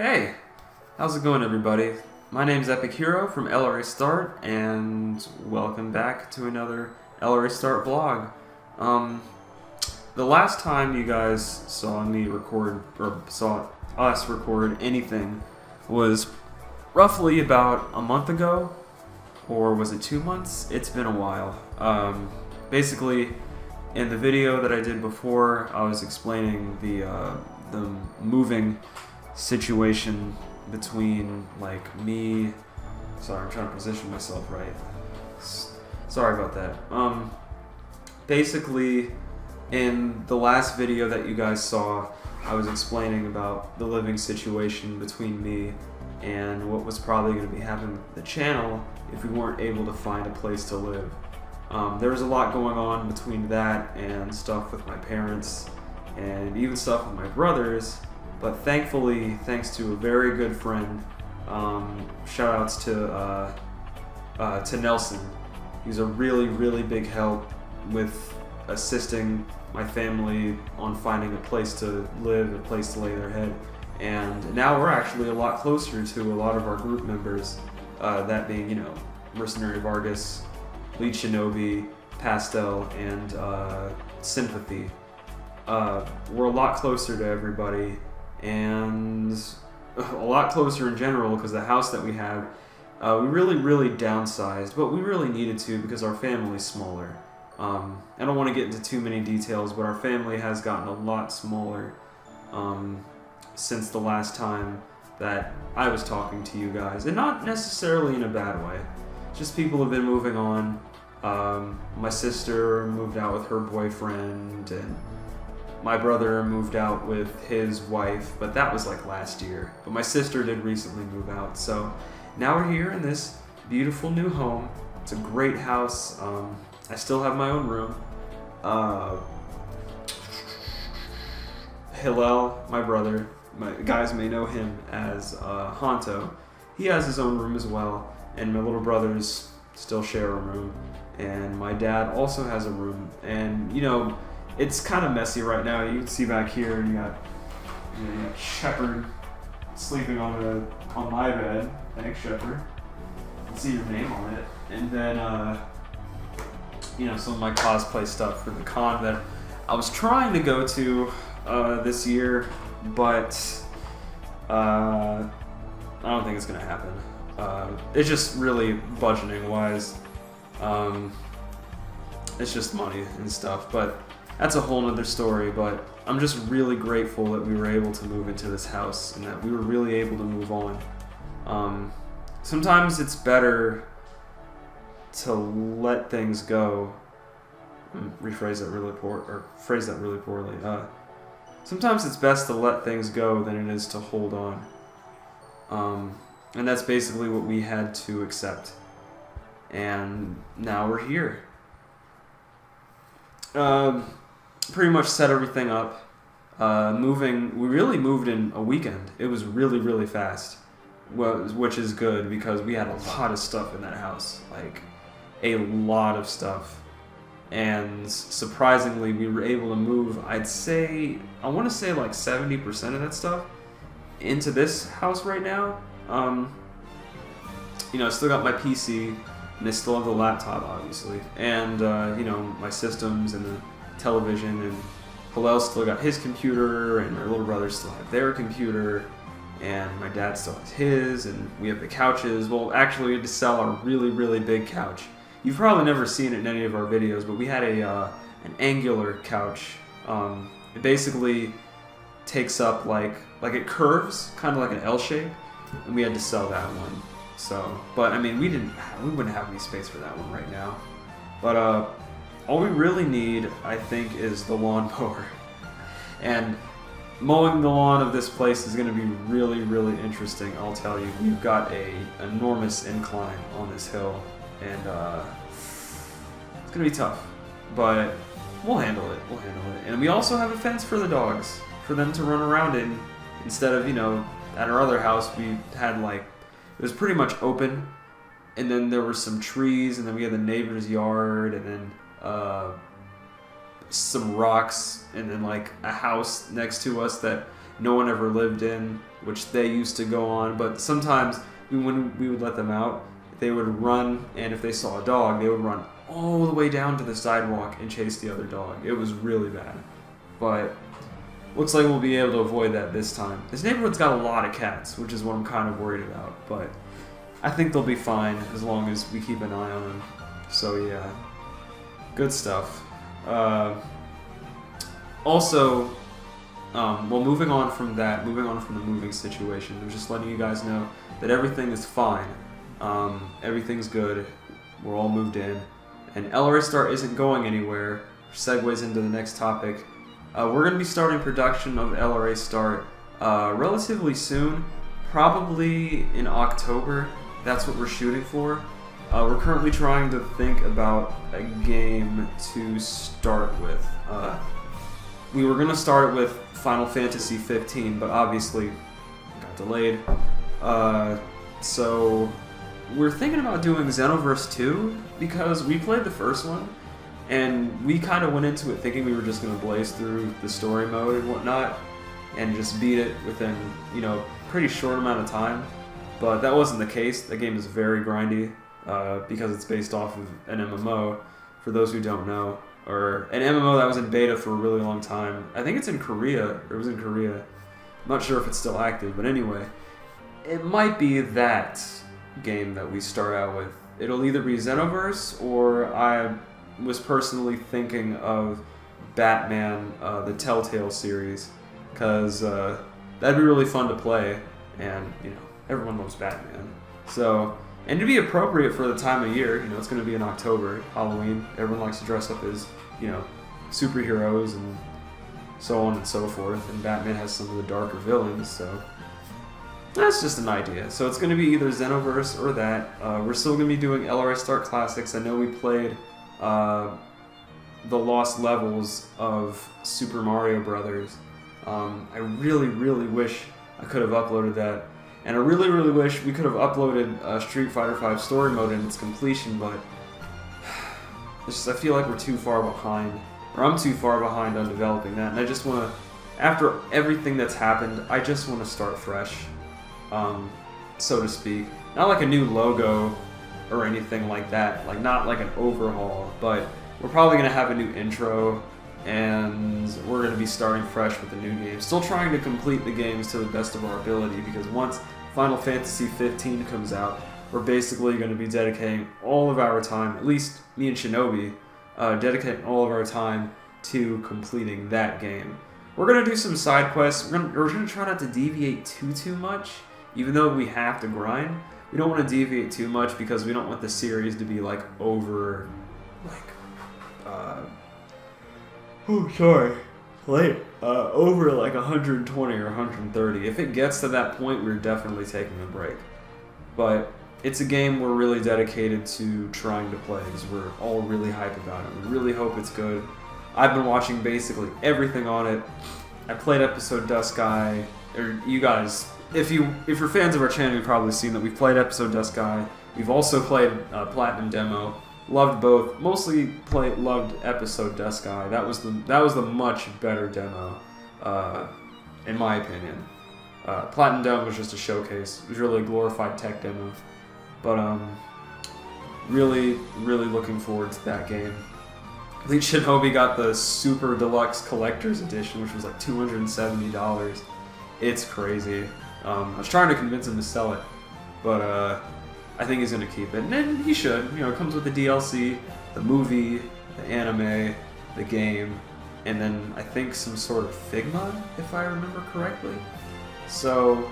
Hey, how's it going, everybody? My name's Epic Hero from L+R+A+Start, and welcome back to another L+R+A+Start vlog. The last time you guys saw me record, or saw us record anything, was roughly about a month ago, or was it 2 months? It's been a while. Basically, in the video that I did before, I was explaining the moving situation between, like, me. Sorry, I'm trying to position myself right. Sorry about that. Basically, in the last video that you guys saw, I was explaining about the living situation between me and what was probably going to be happening with the channel if we weren't able to find a place to live. There was a lot going on between that and stuff with my parents and even stuff with my brothers, but thankfully, thanks to a very good friend, shout outs to Nelson. He's a really big help with assisting my family on finding a place to live, a place to lay their head. And now we're actually a lot closer to a lot of our group members, that being, Mercenary Vargas, Lead Shinobi, Pastel, and Sympathy. We're a lot closer to everybody, and a lot closer in general because the house that we have, we really downsized, but we really needed to because our family's smaller. I don't want to get into too many details, but our family has gotten a lot smaller since the last time that I was talking to you guys, and not necessarily in a bad way. Just people have been moving on. My sister moved out with her boyfriend, and my brother moved out with his wife, but that was like last year. But my sister did recently move out, so now we're here in this beautiful new home. It's a great house. I still have my own room. Hillel, my brother, guys may know him as Honto. He has his own room as well, and my little brothers still share a room, and my dad also has a room. And it's kind of messy right now. You can see back here, you got Shepard sleeping on my bed. Thanks, Shepard. You can see your name on it. And then some of my cosplay stuff for the con that I was trying to go to this year, but I don't think it's gonna happen. It's just really budgeting wise. It's just money and stuff, but that's a whole nother story. But I'm just really grateful that we were able to move into this house and that we were really able to move on. Sometimes it's better to let things go. Phrase that really poorly. Sometimes it's best to let things go than it is to hold on. And that's basically what we had to accept. And now we're here. Pretty much set everything up. We really moved in a weekend. It was really fast, which is good because we had a lot of stuff in that house, like a lot of stuff. And surprisingly, we were able to move, I want to say like 70% of that stuff into this house right now. I still got my PC, and I still have the laptop, obviously, and my systems and the television, and Hillel still got his computer, and our little brothers still have their computer, and my dad still has his, and we have the couches. Well, actually, we had to sell our really big couch. You've probably never seen it in any of our videos, but we had an angular couch. It basically takes up like it curves, kind of like an L shape, and we had to sell that one. So, but I mean, we wouldn't have any space for that one right now. But all we really need, I think, is the lawnmower. And mowing the lawn of this place is going to be really interesting. I'll tell you, we've got a enormous incline on this hill, and it's going to be tough, but we'll handle it. And we also have a fence for the dogs, for them to run around in, instead of, at our other house, we had it was pretty much open, and then there were some trees, and then we had the neighbor's yard, and then some rocks, and then like a house next to us that no one ever lived in, which they used to go on. But sometimes when we would let them out, they would run, and if they saw a dog, they would run all the way down to the sidewalk and chase the other dog. It was really bad. But looks like we'll be able to avoid that this time. This neighborhood's got a lot of cats, which is what I'm kind of worried about. But I think they'll be fine as long as we keep an eye on them. So yeah, good stuff. Also, well, moving on from that, moving on from the moving situation, I'm just letting you guys know that everything is fine. Everything's good. We're all moved in. And L+R+A+Start isn't going anywhere, which segues into the next topic. We're going to be starting production of L+R+A+Start relatively soon, probably in October. That's what we're shooting for. We're currently trying to think about a game to start with. We were going to start with Final Fantasy 15, but obviously it got delayed. So we're thinking about doing Xenoverse 2 because we played the first one and we kind of went into it thinking we were just going to blaze through the story mode and whatnot and just beat it within, you know, pretty short amount of time. But that wasn't the case. The game is very grindy because it's based off of an MMO, for those who don't know. Or an MMO that was in beta for a really long time. I think it's in Korea, or it was in Korea. I'm not sure if it's still active, but anyway. It might be that game that we start out with. It'll either be Xenoverse, or I was personally thinking of Batman, the Telltale series, because that'd be really fun to play, and, you know, everyone loves Batman. So, and to be appropriate for the time of year, you know, it's going to be in October, Halloween. Everyone likes to dress up as, you know, superheroes and so on and so forth. And Batman has some of the darker villains, so that's just an idea. So it's going to be either Xenoverse or that. We're still going to be doing L+R+A+Start Classics. I know we played the lost levels of Super Mario Brothers. I really, really wish I could have uploaded that. And I really, really wish we could have uploaded Street Fighter V Story Mode in its completion, but it's just, I feel like we're too far behind, or I'm too far behind on developing that, and I just want to, after everything that's happened, I just want to start fresh, so to speak. Not like a new logo or anything like that, like not like an overhaul, but we're probably going to have a new intro, and we're going to be starting fresh with the new game. Still trying to complete the games to the best of our ability, because once Final Fantasy 15 comes out, we're basically going to be dedicating all of our time, at least me and Shinobi, dedicating all of our time to completing that game. We're going to do some side quests. We're going to try not to deviate too much, even though we have to grind. We don't want to deviate too much because we don't want the series to be like over, like, over like 120 or 130. If it gets to that point, we're definitely taking a break. But it's a game we're really dedicated to trying to play because we're all really hyped about it. We really hope it's good. I've been watching basically everything on it. I played episode Dust Sky, or you guys, if you're fans of our channel, you've probably seen that we've played episode Dust Sky. We've also played Platinum Demo. Loved both. Mostly loved episode Dust Sky. That was the much better demo, in my opinion. Platinum Demo was just a showcase. It was really a glorified tech demo. But really, really looking forward to that game. Elite Shinobi got the Super Deluxe Collector's Edition, which was like $270. It's crazy. I was trying to convince him to sell it, but I think he's going to keep it. And he should. You know, it comes with the DLC, the movie, the anime, the game, and then I think some sort of Figma, if I remember correctly. So,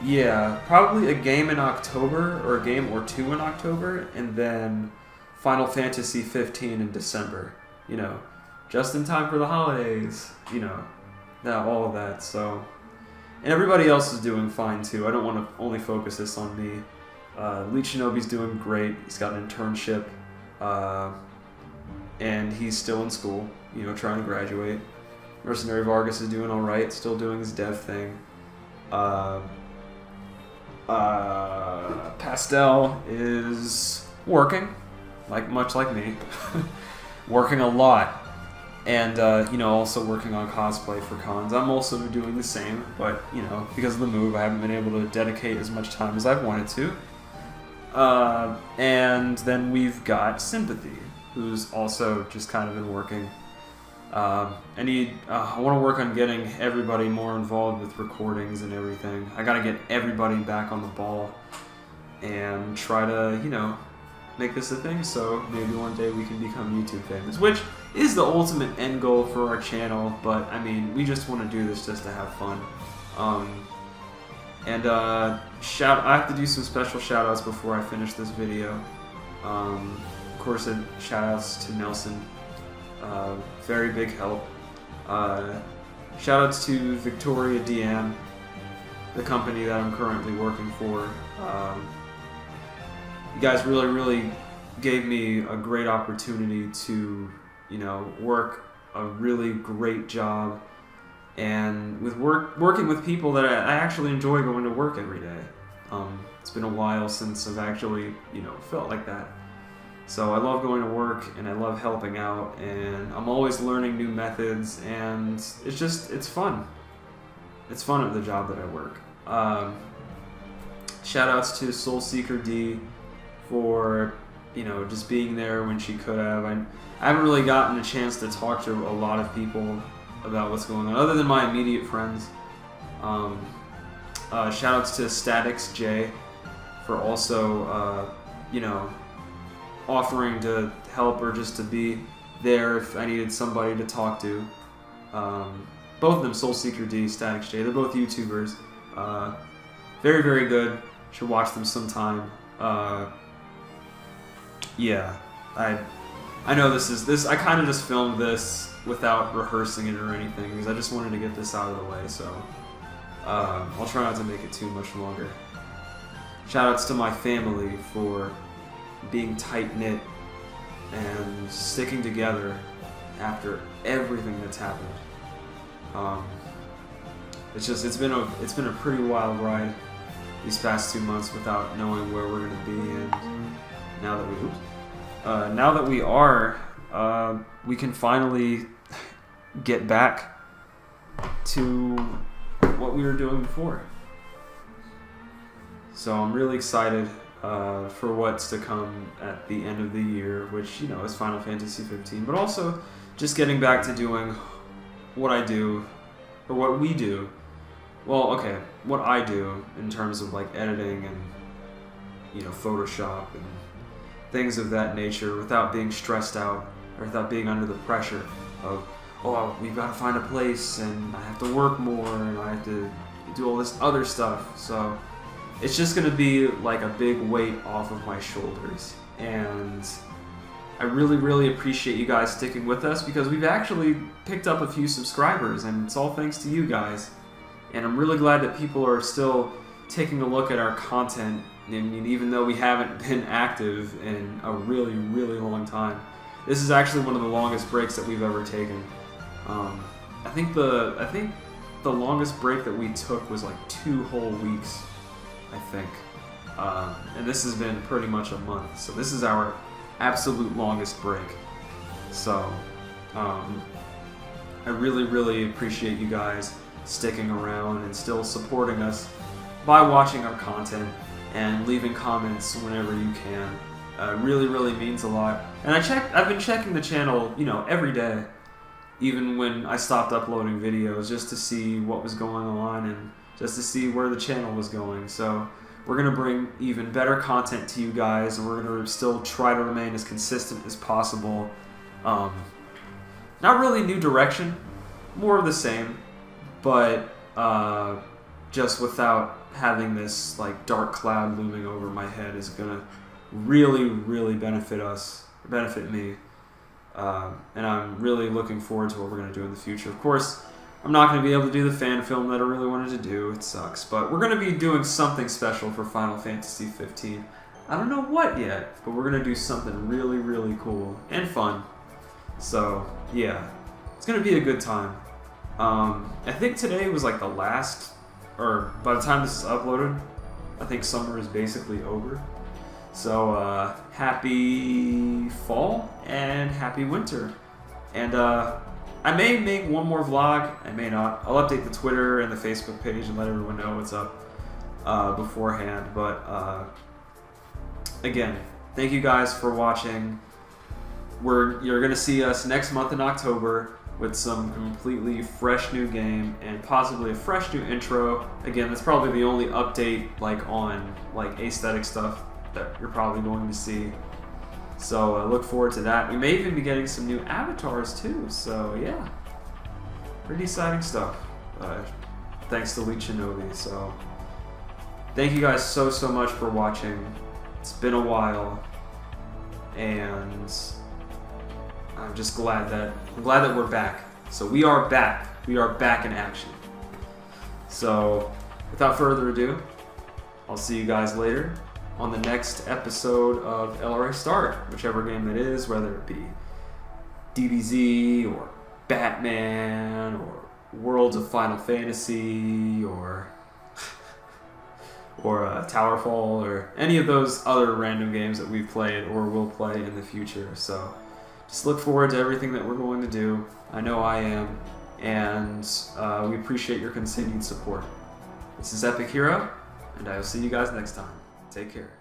yeah, probably a game in October, or a game or two in October, and then Final Fantasy 15 in December. You know, just in time for the holidays. You know, all of that. So, and everybody else is doing fine too. I don't want to only focus this on me. Elite Shinobi's doing great. He's got an internship, and he's still in school, you know, trying to graduate. Mercenary Vargas is doing all right, still doing his dev thing. Pastel is working, much like me, working a lot. and you know, also working on cosplay for cons. I'm also doing the same, but you know, because of the move, I haven't been able to dedicate as much time as I've wanted to. And then we've got Sympathy, who's also just kind of been working. I want to work on getting everybody more involved with recordings and everything. I gotta get everybody back on the ball and try to, you know, make this a thing, so maybe one day we can become YouTube famous, which is the ultimate end goal for our channel, but I mean, we just want to do this just to have fun. I have to do some special shout outs before I finish this video. Of course, shout outs to Nelson, very big help. Shout outs to Victoria Deanne, the company that I'm currently working for. You guys really gave me a great opportunity to, you know, work a really great job, and with working with people that I actually enjoy going to work every day. It's been a while since I've actually, you know, felt like that. So I love going to work, and I love helping out, and I'm always learning new methods, and it's fun. It's fun at the job that I work. Shout outs to Soulseeker D for, you know, just being there when she could have. I haven't really gotten a chance to talk to a lot of people about what's going on, other than my immediate friends. Shout outs to Statics J for also, you know, offering to help or just to be there if I needed somebody to talk to. Both of them, Soulseeker D, Statics J, they're both YouTubers. Very good. Should watch them sometime. Yeah, I know this. I kind of just filmed this without rehearsing it or anything because I just wanted to get this out of the way. So I'll try not to make it too much longer. Shoutouts to my family for being tight-knit and sticking together after everything that's happened. It's been a pretty wild ride these past 2 months without knowing where we're gonna be, and now that we are, we can finally get back to what we were doing before. So I'm really excited for what's to come at the end of the year, which, you know, is Final Fantasy 15, but also just getting back to doing what I do, or what we do. Well, okay, what I do in terms of like editing and, you know, Photoshop and things of that nature without being stressed out or without being under the pressure of, oh, we've got to find a place and I have to work more and I have to do all this other stuff. So it's just going to be like a big weight off of my shoulders. And I really appreciate you guys sticking with us because we've actually picked up a few subscribers, and it's all thanks to you guys. And I'm really glad that people are still taking a look at our content, and even though we haven't been active in a really long time. This is actually one of the longest breaks that we've ever taken. I think the longest break that we took was like 2 whole weeks, I think. And this has been pretty much a month, so this is our absolute longest break. So I really appreciate you guys sticking around and still supporting us by watching our content and leaving comments whenever you can. Really means a lot. And I've been checking the channel, you know, every day, even when I stopped uploading videos, just to see what was going on and just to see where the channel was going. So we're gonna bring even better content to you guys, and we're gonna still try to remain as consistent as possible. Not really new direction, more of the same, but just without having this like dark cloud looming over my head is gonna really benefit me, and I'm really looking forward to what we're gonna do in the future. Of course, I'm not going to be able to do the fan film that I really wanted to do. It sucks, but we're going to be doing something special for Final Fantasy 15. I don't know what yet, but we're going to do something really cool and fun. So yeah, it's going to be a good time. I think today was like the last, or by the time this is uploaded, I think summer is basically over. So happy fall and happy winter. And I may make one more vlog. I may not. I'll update the Twitter and the Facebook page and let everyone know what's up beforehand. But again, thank you guys for watching. You're gonna see us next month in October with some completely fresh new game and possibly a fresh new intro. Again, that's probably the only update on aesthetic stuff that you're probably going to see. So look forward to that. We may even be getting some new avatars too. So yeah, pretty exciting stuff. Thanks to Lee Shinobi. So thank you guys so much for watching. It's been a while, and I'm just glad that we're back. So we are back. We are back in action. So without further ado, I'll see you guys later on the next episode of L+R+A+Start, whichever game it is, whether it be DBZ or Batman or Worlds of Final Fantasy or Towerfall or any of those other random games that we've played or will play in the future. So just look forward to everything that we're going to do. I know I am, and we appreciate your continued support. This is Epic Hero, and I will see you guys next time. Take care.